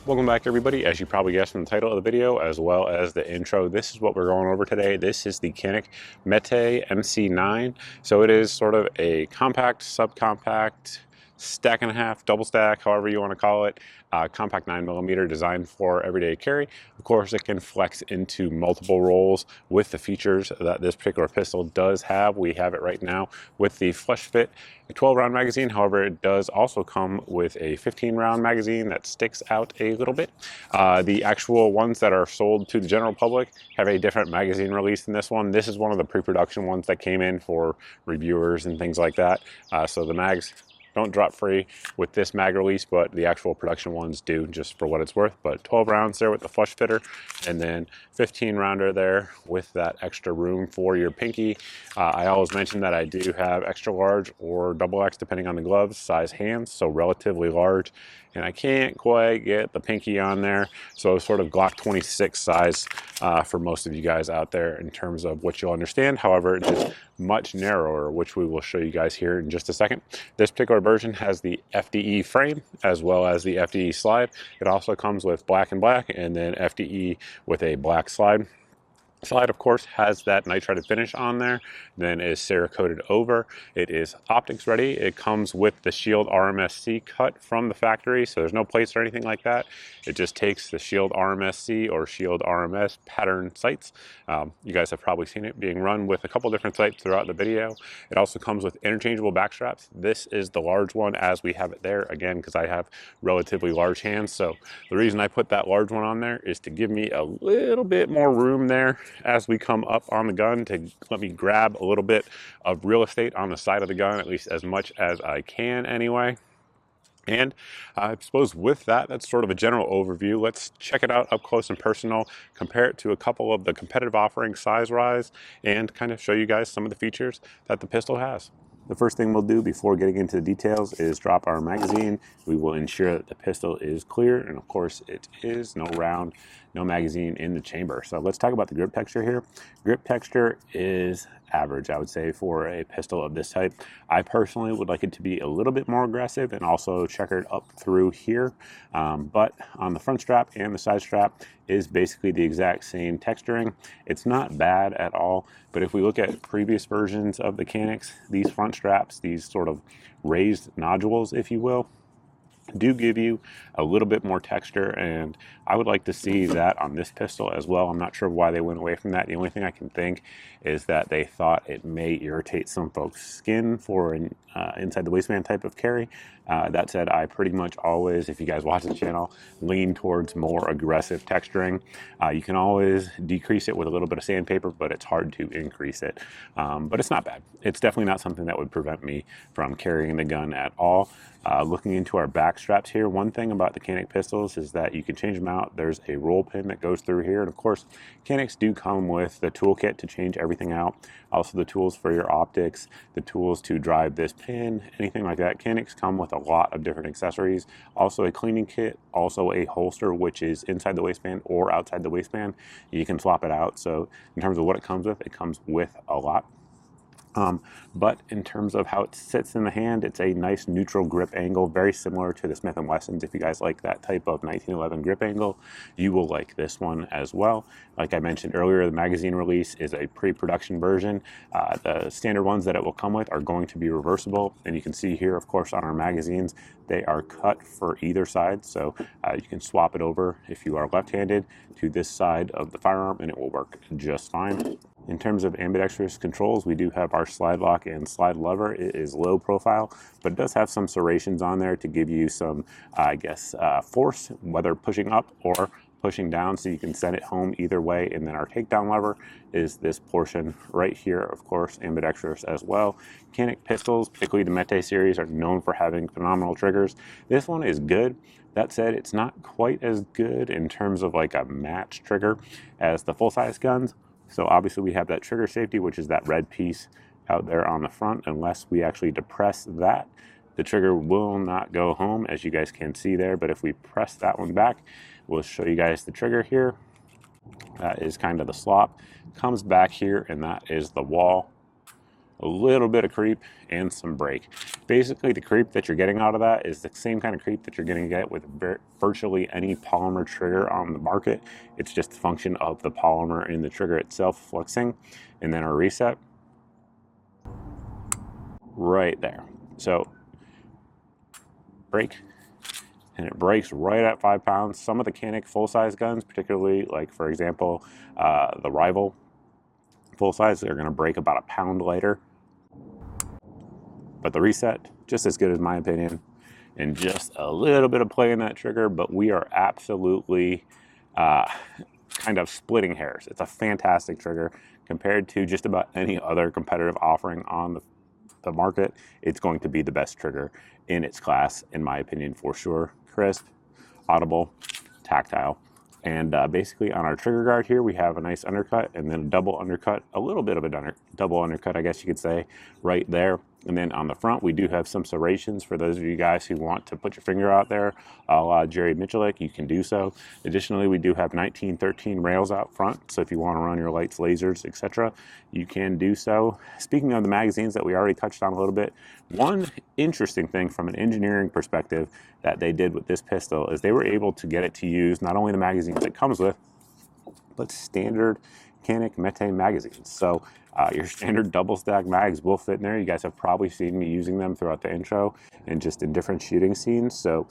Welcome back, everybody. As you probably guessed from the title of the video as well as the intro, this is what we're going over today. This is the Canik METE MC9. So it is sort of a compact, subcompact, stack and a half, double stack, however you want to call it, compact 9mm designed for everyday carry. Of course, it can flex into multiple rolls with the features that this particular pistol does have. We have it right now with the flush fit 12-round magazine. However, it does also come with a 15-round magazine that sticks out a little bit. The actual ones that are sold to the general public have a different magazine release than this one. This is one of the pre-production ones that came in for reviewers and things like that. So the mags don't drop free with this mag release, but the actual production ones do, just for what it's worth. But 12 rounds there with the flush fitter, and then 15 rounder there with that extra room for your pinky. I always mention that I do have extra large or double X depending on the gloves size hands, so relatively large, and I can't quite get the pinky on there, so sort of Glock 26 size for most of you guys out there in terms of what you'll understand. However, it is much narrower, which we will show you guys here in just a second. This particular version has the FDE frame as well as the FDE slide. It also comes with black and black, and then FDE with a black slide. Slide, of course, has that nitrided finish on there, then is Cerakoted over. It is optics ready. It comes with the Shield RMSC cut from the factory, so there's no plates or anything like that. It just takes the Shield RMSC or Shield RMS pattern sights. You guys have probably seen it being run with a couple different sights throughout the video. It also comes with interchangeable back straps. This is the large one as we have it there, again, because I have relatively large hands. So the reason I put that large one on there is to give me a little bit more room there as we come up on the gun, to let me grab a little bit of real estate on the side of the gun, at least as much as I can anyway. And I suppose with that, that's sort of a general overview. Let's check it out up close and personal, compare it to a couple of the competitive offerings size-wise, and kind of show you guys some of the features that the pistol has. The first thing we'll do before getting into the details is drop our magazine. We will ensure that the pistol is clear, and of course it is. No round, no magazine in the chamber. So let's talk about the grip texture here. Grip texture is average, I would say, for a pistol of this type. I personally would like it to be a little bit more aggressive and also checkered up through here. But on the front strap and the side strap is basically the exact same texturing. It's not bad at all, but if we look at previous versions of the Caniks, these front straps, these sort of raised nodules, if you will, do give you a little bit more texture, and I would like to see that on this pistol as well. I'm not sure why they went away from that. The only thing I can think is that they thought it may irritate some folks' skin for an inside the waistband type of carry. That said, I pretty much always, if you guys watch the channel, lean towards more aggressive texturing. You can always decrease it with a little bit of sandpaper, but it's hard to increase it. But it's not bad. It's definitely not something that would prevent me from carrying the gun at all. Looking into our back straps here, one thing about the Canik pistols is that you can change them out. There's a roll pin that goes through here, and of course Caniks do come with the toolkit to change everything out, also the tools for your optics, the tools to drive this pin, anything like that. Caniks come with a lot of different accessories, also a cleaning kit, also a holster which is inside the waistband or outside the waistband. You can swap it out. So in terms of what it comes with a lot. But in terms of how it sits in the hand, it's a nice neutral grip angle, very similar to the Smith & Wessons. If you guys like that type of 1911 grip angle, you will like this one as well. Like I mentioned earlier, the magazine release is a pre-production version. The standard ones that it will come with are going to be reversible, and you can see here, of course, on our magazines, they are cut for either side, so you can swap it over if you are left-handed to this side of the firearm, and it will work just fine. In terms of ambidextrous controls, we do have our slide lock and slide lever. It is low profile, but it does have some serrations on there to give you some, force, whether pushing up or pushing down so you can send it home either way. And then our takedown lever is this portion right here, of course, ambidextrous as well. Canik pistols, particularly the Mete series, are known for having phenomenal triggers. This one is good. That said, it's not quite as good in terms of like a match trigger as the full-size guns. So obviously we have that trigger safety, which is that red piece out there on the front. Unless we actually depress that, the trigger will not go home, as you guys can see there. But if we press that one back, we'll show you guys the trigger here. That is kind of the slop. Comes back here, and that is the wall. A little bit of creep and some break. Basically, the creep that you're getting out of that is the same kind of creep that you're going to get with virtually any polymer trigger on the market. It's just a function of the polymer in the trigger itself flexing. And then our reset right there. So break, and it breaks right at 5 pounds. Some of the Canik full-size guns, particularly like, for example, the Rival full-size, they're going to break about 1 pound lighter. But the reset, just as good as my opinion, and just a little bit of play in that trigger, but we are absolutely kind of splitting hairs. It's a fantastic trigger compared to just about any other competitive offering on the market. It's going to be the best trigger in its class, in my opinion, for sure. Crisp, audible, tactile. And basically on our trigger guard here, we have a nice undercut and then a double undercut, a little bit of a double undercut, I guess you could say, right there. And then on the front, we do have some serrations for those of you guys who want to put your finger out there, a la Jerry Michalik, you can do so. Additionally, we do have 1913 rails out front, so if you want to run your lights, lasers, etc., you can do so. Speaking of the magazines that we already touched on a little bit, one interesting thing from an engineering perspective that they did with this pistol is they were able to get it to use not only the magazines it comes with, but standard Canik METE magazines. So your standard double stack mags will fit in there. You guys have probably seen me using them throughout the intro and just in different shooting scenes. So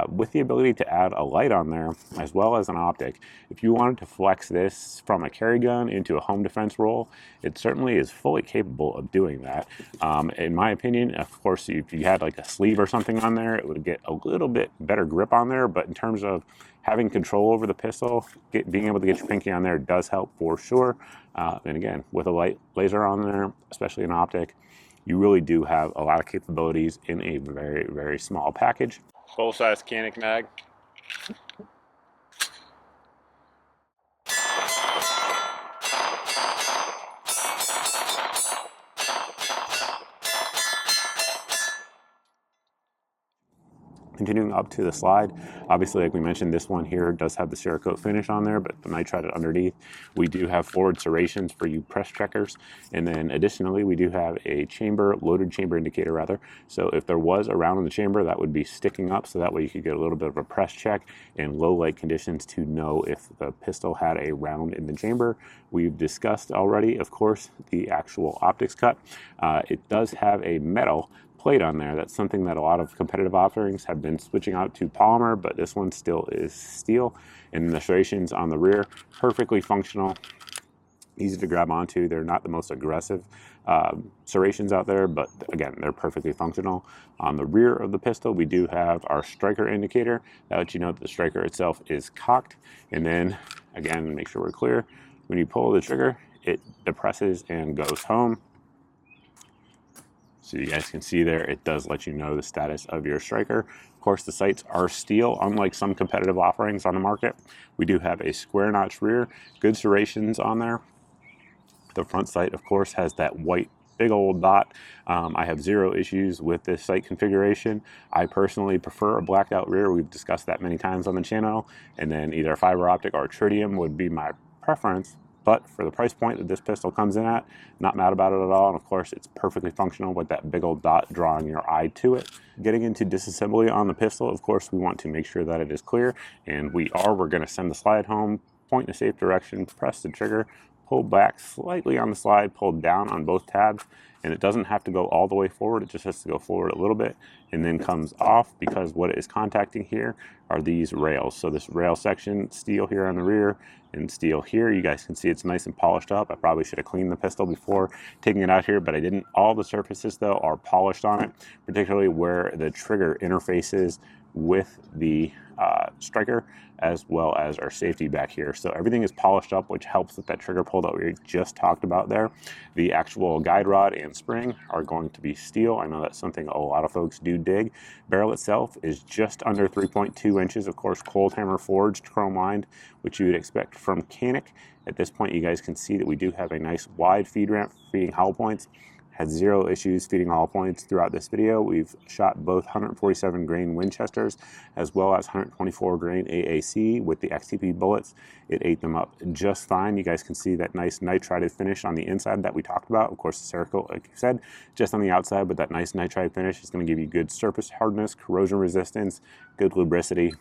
with the ability to add a light on there as well as an optic, if you wanted to flex this from a carry gun into a home defense role, it certainly is fully capable of doing that. In my opinion, of course, if you had like a sleeve or something on there, it would get a little bit better grip on there. But in terms of having control over the pistol, being able to get your pinky on there does help for sure. And again, with a light laser on there, especially an optic, you really do have a lot of capabilities in a very, very small package. Full-size Canik mag. Continuing up to the slide, obviously, like we mentioned, this one here does have the Cerakote finish on there, but the nitride underneath. We do have forward serrations for you press checkers, and then additionally, we do have a chamber, loaded chamber indicator rather. So if there was a round in the chamber, that would be sticking up, so that way you could get a little bit of a press check in low light conditions to know if the pistol had a round in the chamber. We've discussed already, of course, the actual optics cut. It does have a metal plate on there. That's something that a lot of competitive offerings have been switching out to polymer, but this one still is steel. And the serrations on the rear, perfectly functional, easy to grab onto. They're not the most aggressive serrations out there, but again, they're perfectly functional. On the rear of the pistol, we do have our striker indicator that lets you know that the striker itself is cocked. And then again, make sure we're clear, when you pull the trigger, it depresses and goes home. So you guys can see there, it does let you know the status of your striker. Of course, the sights are steel, unlike some competitive offerings on the market. We do have a square notch rear, good serrations on there. The front sight, of course, has that white big old dot. I have zero issues with this sight configuration. I personally prefer a blacked out rear. We've discussed that many times on the channel. And then either fiber optic or tritium would be my preference. But for the price point that this pistol comes in at, not mad about it at all. And of course, it's perfectly functional with that big old dot drawing your eye to it. Getting into disassembly on the pistol, of course, we want to make sure that it is clear. And we're going to send the slide home, point in a safe direction, press the trigger, pull back slightly on the slide, pull down on both tabs. And it doesn't have to go all the way forward. It just has to go forward a little bit and then comes off, because what it is contacting here are these rails. So this rail section, steel here on the rear and steel here. You guys can see it's nice and polished up. I probably should have cleaned the pistol before taking it out here, but I didn't. All the surfaces though are polished on it, particularly where the trigger interfaces with the striker, as well as our safety back here. So everything is polished up, which helps with that trigger pull that we just talked about there. The actual guide rod and spring are going to be steel. I know that's something a lot of folks do dig. Barrel itself is just under 3.2 inches, of course, cold hammer forged, chrome lined, which you would expect from Canik. At this point, you guys can see that we do have a nice wide feed ramp feeding hollow points. Had zero issues feeding hollow points throughout this video. We've shot both 147 grain Winchesters as well as 124 grain AAC with the XTP bullets. It ate them up just fine. You guys can see that nice nitrided finish on the inside that we talked about. Of course, the Cerakote, like you said, just on the outside, but that nice nitride finish is going to give you good surface hardness, corrosion resistance, good lubricity,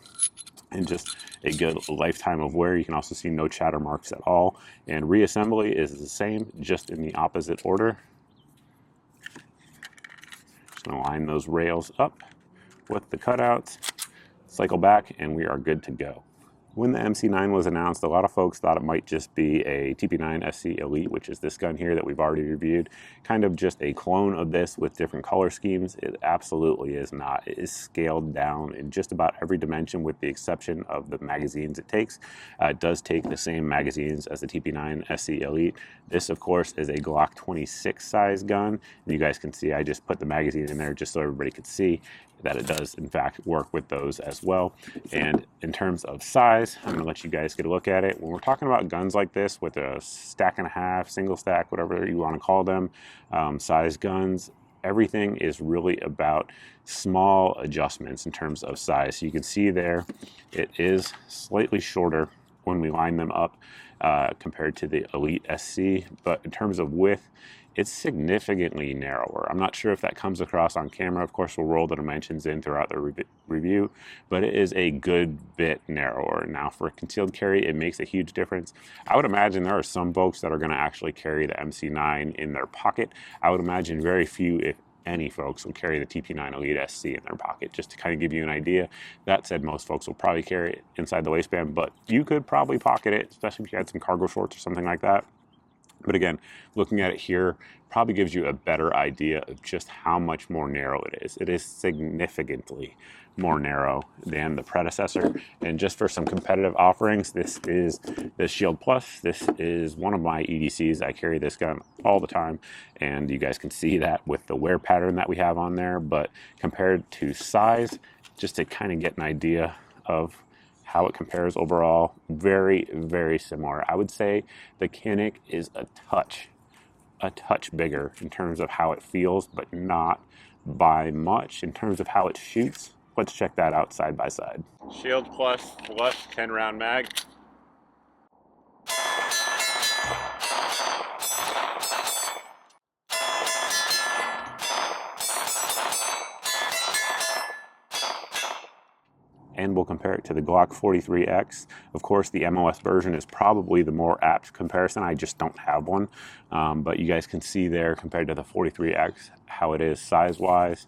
and just a good lifetime of wear. You can also see no chatter marks at all. And reassembly is the same, just in the opposite order. Just going to line those rails up with the cutouts, cycle back, and we are good to go. When the MC9 was announced, a lot of folks thought it might just be a TP9 SC Elite, which is this gun here that we've already reviewed, kind of just a clone of this with different color schemes. It absolutely is not. It is scaled down in just about every dimension with the exception of the magazines it takes. It does take the same magazines as the TP9 SC Elite. This, of course, is a Glock 26 size gun. And you guys can see I just put the magazine in there just so everybody could see that it does in fact work with those as well. And in terms of size, I'm going to let you guys get a look at it. When we're talking about guns like this with a stack and a half, single stack, whatever you want to call them, size guns, everything is really about small adjustments in terms of size. So you can see there it is slightly shorter when we line them up compared to the Elite SC, but in terms of width, it's significantly narrower. I'm not sure if that comes across on camera. Of course, we'll roll the dimensions in throughout the review, but it is a good bit narrower. Now, for a concealed carry, it makes a huge difference. I would imagine there are some folks that are going to actually carry the MC9 in their pocket. I would imagine very few, if any, folks will carry the TP9 Elite SC in their pocket, just to kind of give you an idea. That said, most folks will probably carry it inside the waistband, but you could probably pocket it, especially if you had some cargo shorts or something like that. But again, looking at it here probably gives you a better idea of just how much more narrow it is. It is significantly more narrow than the predecessor. And just for some competitive offerings, this is the Shield Plus. This is one of my EDCs. I carry this gun all the time, and you guys can see that with the wear pattern that we have on there. But compared to size, just to kind of get an idea of how it compares overall, very, very similar. I would say the Canik is a touch bigger in terms of how it feels, but not by much. In terms of how it shoots, let's check that out side by side. Shield Plus flush 10 round mag. And we'll compare it to the Glock 43X. Of course, the MOS version is probably the more apt comparison. I just don't have one. But you guys can see there compared to the 43X how it is size-wise.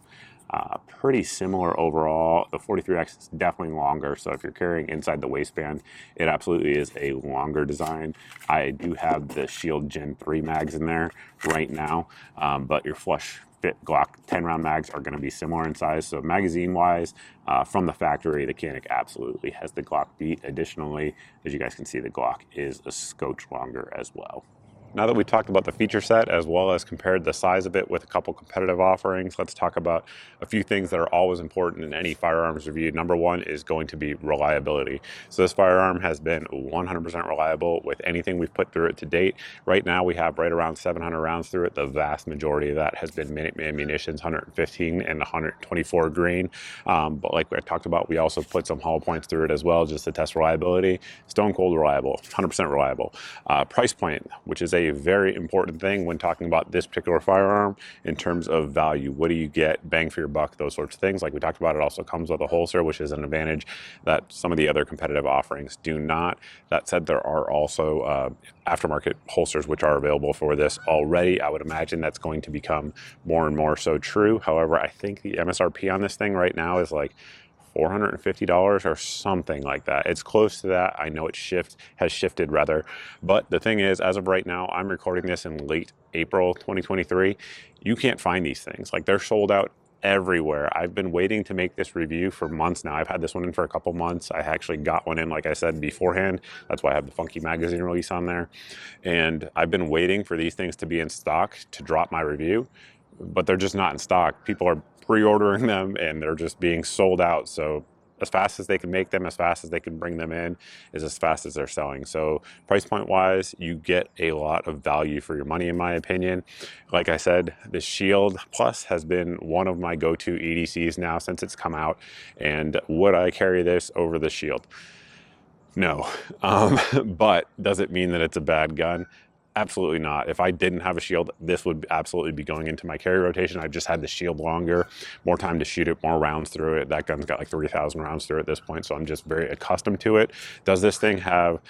Pretty similar overall. The 43X is definitely longer, so if you're carrying inside the waistband, it absolutely is a longer design. I do have the Shield Gen 3 mags in there right now, but your flush fit Glock 10 round mags are going to be similar in size. So magazine wise, from the factory, the Canik absolutely has the Glock beat. Additionally, as you guys can see, the Glock is a scotch longer as well. Now that we've talked about the feature set as well as compared the size of it with a couple competitive offerings, let's talk about a few things that are always important in any firearms review. Number one is going to be reliability. So this firearm has been 100% reliable with anything we've put through it to date. Right now we have right around 700 rounds through it. The vast majority of that has been Minuteman munitions, 115 and 124 grain. But like I talked about, we also put some hollow points through it as well just to test reliability. Stone cold reliable, 100% reliable. Price point, which is a very important thing when talking about this particular firearm in terms of value. What do you get, bang for your buck, those sorts of things. Like we talked about, it also comes with a holster, which is an advantage that some of the other competitive offerings do not. That said, there are also aftermarket holsters which are available for this already. I would imagine that's going to become more and more so true. However, I think the MSRP on this thing right now is like $450 or something like that. It's close to that. I know it has shifted rather, but the thing is, as of right now, I'm recording this in late April 2023. You can't find these things. Like, they're sold out everywhere. I've been waiting to make this review for months now. I've had this one in for a couple months. I actually got one in, like I said, beforehand. That's why I have the Funky Magazine release on there. And I've been waiting for these things to be in stock to drop my review, but they're just not in stock. People are pre-ordering them and they're just being sold out. So as fast as they can make them, as fast as they can bring them in, is as fast as they're selling. So price point wise, you get a lot of value for your money, in my opinion. Like I said, the Shield Plus has been one of my go-to EDCs now since it's come out. And would I carry this over the Shield? No. But does it mean that it's a bad gun? Absolutely not. If I didn't have a Shield, this would absolutely be going into my carry rotation. I've just had the Shield longer, more time to shoot it, more rounds through it. That gun's got like 3,000 rounds through it at this point, so I'm just very accustomed to it. Does this thing have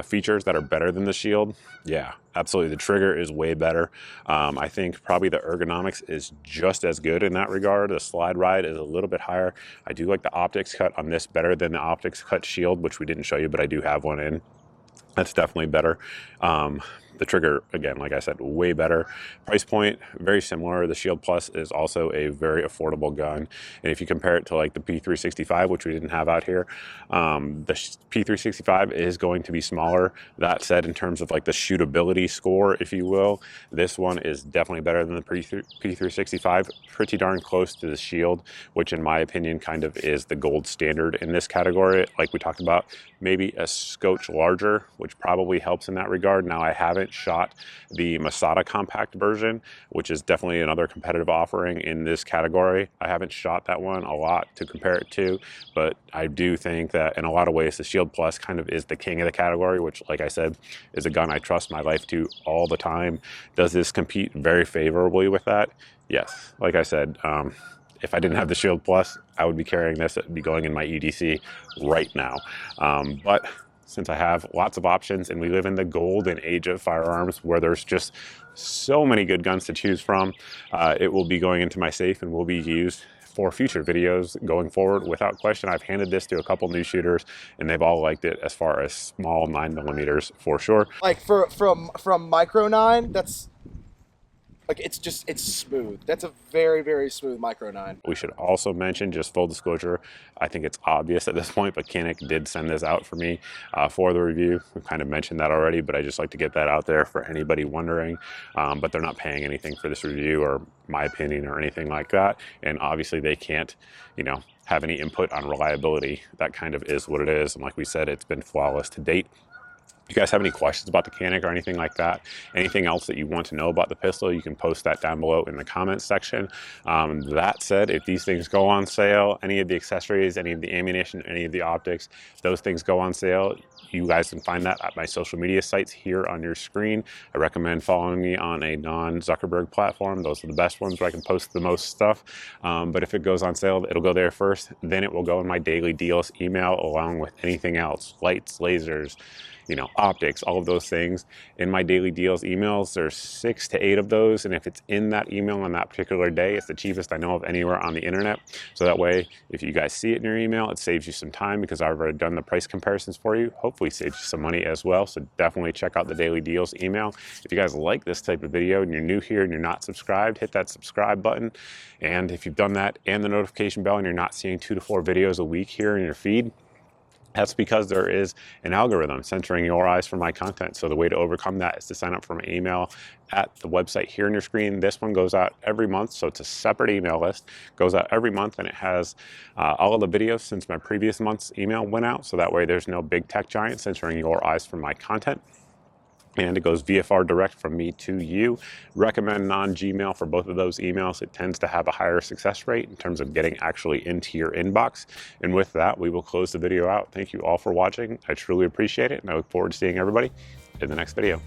features that are better than the Shield? Yeah, absolutely. The trigger is way better. I think probably the ergonomics is just as good in that regard. The slide ride is a little bit higher. I do like the optics cut on this better than the optics cut Shield, which we didn't show you, but I do have one in. That's definitely better. The trigger, again, like I said, way better. Price point, very similar. The Shield Plus is also a very affordable gun. And if you compare it to like the P365, which we didn't have out here, the P365 is going to be smaller. That said, in terms of like the shootability score, if you will, this one is definitely better than the P365, pretty darn close to the Shield, which in my opinion kind of is the gold standard in this category. Like we talked about, maybe a scotch larger, which probably helps in that regard. Now, I haven't shot the Masada compact version, which is definitely another competitive offering in this category. I haven't shot that one a lot to compare it to, but I do think that in a lot of ways, the Shield Plus kind of is the king of the category, which, like I said, is a gun I trust my life to all the time. Does this compete very favorably with that? Yes. Like I said, if I didn't have the Shield Plus, I would be carrying this. It would be going in my EDC right now. But since I have lots of options and we live in the golden age of firearms where there's just so many good guns to choose from, it will be going into my safe and will be used for future videos going forward without question. I've handed this to a couple new shooters and they've all liked it as far as small 9mm for sure. Like from micro 9, that's like, it's smooth. That's a very, very smooth micro 9. We should also mention, just full disclosure, I think it's obvious at this point, but Canik did send this out for me for the review. We've kind of mentioned that already, but I just like to get that out there for anybody wondering. But they're not paying anything for this review or my opinion or anything like that. And obviously they can't, you know, have any input on reliability. That kind of is what it is. And like we said, it's been flawless to date. If you guys have any questions about the Canik or anything like that, anything else that you want to know about the pistol, you can post that down below in the comments section. That said, if these things go on sale, any of the accessories, any of the ammunition, any of the optics, those things go on sale, you guys can find that at my social media sites here on your screen. I recommend following me on a non-Zuckerberg platform. Those are the best ones where I can post the most stuff. But if it goes on sale, it'll go there first. Then it will go in my daily deals email along with anything else, lights, lasers, you know, optics, all of those things. In my daily deals emails, there's 6 to 8 of those. And if it's in that email on that particular day, it's the cheapest I know of anywhere on the internet. So that way, if you guys see it in your email, it saves you some time because I've already done the price comparisons for you. Hopefully saves you some money as well. So definitely check out the daily deals email. If you guys like this type of video and you're new here and you're not subscribed, hit that subscribe button. And if you've done that and the notification bell and you're not seeing 2 to 4 videos a week here in your feed, that's because there is an algorithm censoring your eyes from my content. So the way to overcome that is to sign up for my email at the website here on your screen. This one goes out every month, so it's a separate email list. Goes out every month, and it has all of the videos since my previous month's email went out. So that way there's no big tech giant censoring your eyes from my content. And it goes VFR direct from me to you. Recommend non-Gmail for both of those emails. It tends to have a higher success rate in terms of getting actually into your inbox. And with that, we will close the video out. Thank you all for watching. I truly appreciate it, and I look forward to seeing everybody in the next video.